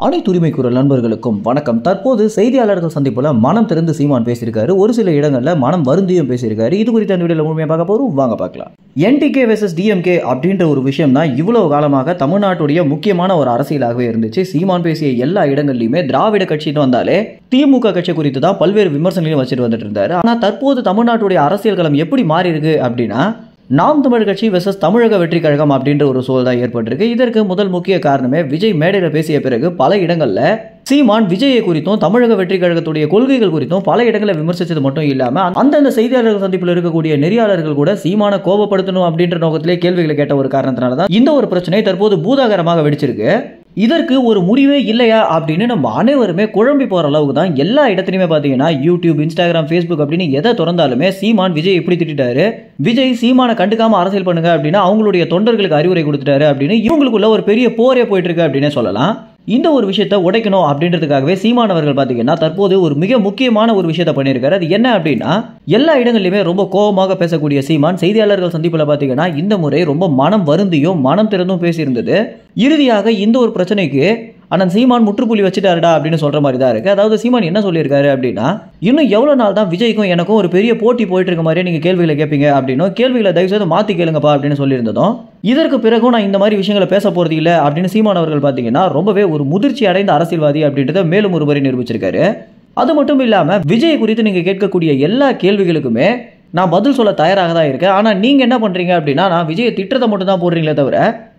அனைத்து உரிமை குரல் நண்பர்களுக்கும் வணக்கம். தற்போது செய்தியாளர்கள் சந்திப்புல மனம் திறந்து சீமான் பேசியிருக்காரு. ஒரு சில இடங்கள்ல மனம் வருந்தியும் பேசியிருக்காரு. இது குறித்த இந்த வீடியோல முழுமையாக பார்க்க போறோம். வாங்க பார்க்கலாம். NTK வெர்சஸ் DMK அப்படின்ற ஒரு விஷயம் தான் இவ்வளவு காலமாக தமிழ்நாட்டுடைய முக்கியமான ஒரு அரசியலாகவே இருந்துச்சு. சீமான் பேசிய எல்லா இடங்கள்லயுமே திராவிட கட்சின்னு வந்தாலே திமுக கட்சி குறித்து தான் பல்வேறு விமர்சனங்களையும் வச்சுட்டு வந்துட்டு இருந்தாரு. ஆனா தற்போது தமிழ்நாட்டுடைய அரசியல் களம் எப்படி மாறி இருக்கு அப்படின்னா, நாம் தமிழ் கட்சி வெர்சஸ் தமிழக வெற்றி கழகம் அப்படின்ற ஒரு சூழல் தான் ஏற்பட்டிருக்கு. இதற்கு முதல் முக்கிய காரணமே விஜய் மேடையில் பேசிய பிறகு பல இடங்கள்ல சீமான் விஜயை குறித்தும் தமிழக வெற்றி கழகத்துடைய கொள்கைகள் குறித்தும் பல இடங்களில் விமர்சிச்சது மட்டும் இல்லாம அந்தந்த செய்தியாளர்கள் சந்திப்பில் இருக்கக்கூடிய நெறியாளர்கள் கூட சீமான கோபப்படுத்தணும் அப்படின்ற நோக்கத்திலே கேள்விகளை கேட்ட ஒரு காரணத்தினால தான் இந்த ஒரு பிரச்சனை தற்போது பூதாகரமாக வெடிச்சிருக்கு. இதற்கு ஒரு முடிவே இல்லையா அப்படின்னு நம்ம அனைவருமே குழம்பி போற அளவுக்கு தான் எல்லா இடத்துலையுமே பார்த்தீங்கன்னா யூடியூப், இன்ஸ்டாகிராம், ஃபேஸ்புக் அப்படின்னு எதை திறந்தாலுமே சீமான் விஜய் எப்படி திட்டாரு, விஜய் சீமானை கண்டுக்காம அரசியல் பண்ணுங்க அப்படின்னா அவங்களுடைய தொண்டர்களுக்கு அறிவுரை கொடுத்துட்டாரு அப்படின்னு இவங்களுக்குள்ள ஒரு பெரிய போரே போயிட்டு இருக்கு அப்படின்னே சொல்லலாம். இந்த ஒரு விஷயத்தை உடைக்கணும் அப்படின்றதுக்காகவே சீமான் அவர்கள் பார்த்தீங்கன்னா தற்போது ஒரு மிக முக்கியமான ஒரு விஷயத்தை பண்ணியிருக்காரு. அது என்ன அப்படின்னா, எல்லா இடங்களிலுமே ரொம்ப கோபமாக பேசக்கூடிய சீமான் செய்தியாளர்கள் சந்திப்பில் பார்த்தீங்கன்னா இந்த முறை ரொம்ப மனம் வருந்தியும் மனம் திறந்தும் பேசியிருந்தது. இறுதியாக இந்த ஒரு பிரச்சனைக்கு அண்ணன் சீமான் முற்றுப்புள்ளி வச்சுட்டாருடா அப்படின்னு சொல்ற மாதிரி தான் இருக்கு. அதாவது சீமான் என்ன சொல்லியிருக்காரு அப்படின்னா, இன்னும் எவ்வளவு நாள் தான் விஜய்க்கும் எனக்கும் ஒரு பெரிய போட்டி போயிட்டு இருக்க மாதிரியே நீங்க கேள்விகளை கேட்பீங்க அப்படின்னும், கேள்விகளை தயவு செய்து மாத்தி கேளுங்கப்பா அப்படின்னு சொல்லியிருந்ததும், இதற்கு பிறகும் நான் இந்த மாதிரி விஷயங்களை பேச போறது இல்லை அப்படின்னு சீமான் அவர்கள் பார்த்தீங்கன்னா ரொம்பவே ஒரு முதிர்ச்சி அடைந்த அரசியல்வாதி அப்படின்றத மேலும் ஒருவரை நிரூபிச்சிருக்காரு. அது மட்டும் இல்லாம விஜய் குறித்து நீங்க கேட்கக்கூடிய எல்லா கேள்விகளுக்குமே நான் பதில் சொல்ல தயாராக தான் இருக்கேன். ஆனால் நீங்கள் என்ன பண்ணுறீங்க அப்படின்னா, நான் விஜயை திட்டத்தை மட்டும் தான் போடுறீங்களே தவிர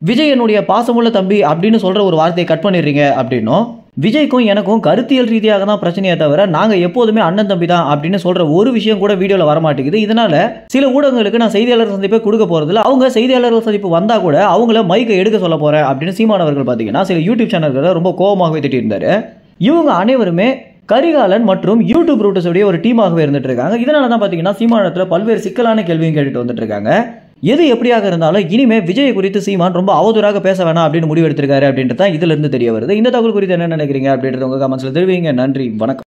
விஜய் என்னுடைய பாசமுள்ள தம்பி அப்படின்னு சொல்கிற ஒரு வார்த்தையை கட் பண்ணிடுறீங்க அப்படின்னும், விஜய்க்கும் எனக்கும் கருத்தியல் ரீதியாக தான் பிரச்சனையை தவிர நாங்கள் எப்போதுமே அண்ணன் தம்பி தான் அப்படின்னு சொல்கிற ஒரு விஷயம் கூட வீடியோவில் வரமாட்டேங்குது. இதனால சில ஊடகங்களுக்கு நான் செய்தியாளர் சந்திப்பை கொடுக்க போகிறதில்ல, அவங்க செய்தியாளர்கள் சந்திப்பு வந்தால் கூட அவங்கள மைக்கை எடுக்க சொல்ல போகிறேன் அப்படின்னு சீமானவர்கள் பார்த்தீங்கன்னா சில யூடியூப் சேனல்களை ரொம்ப கோபமாகவே திட்டிருந்தாரு. இவங்க அனைவருமே கரிகாலன் மற்றும் யூடியூப் ரூட்டர்ஸ் உடைய ஒரு டீமாகவே இருந்துட்டு இருக்காங்க. இதனால தான் பார்த்தீங்கன்னா சீமானத்தில் பல்வேறு சிக்கலான கேள்வியும் கேட்டுட்டு வந்துட்டு இருக்காங்க. எது எப்படியாக இருந்தாலும் இனிமே விஜய் குறித்து சீமான் ரொம்ப அவதூறாக பேச வேணாம் அப்படின்னு முடிவெடுத்திருக்காரு அப்படின்றது தான் இதுல இருந்து தெரிய வருது. இந்த தகவல் குறித்து என்ன நினைக்கிறீங்க அப்படின்றது உங்க கமெண்ட்ஸ்ல தெரிவிங்க. நன்றி, வணக்கம்.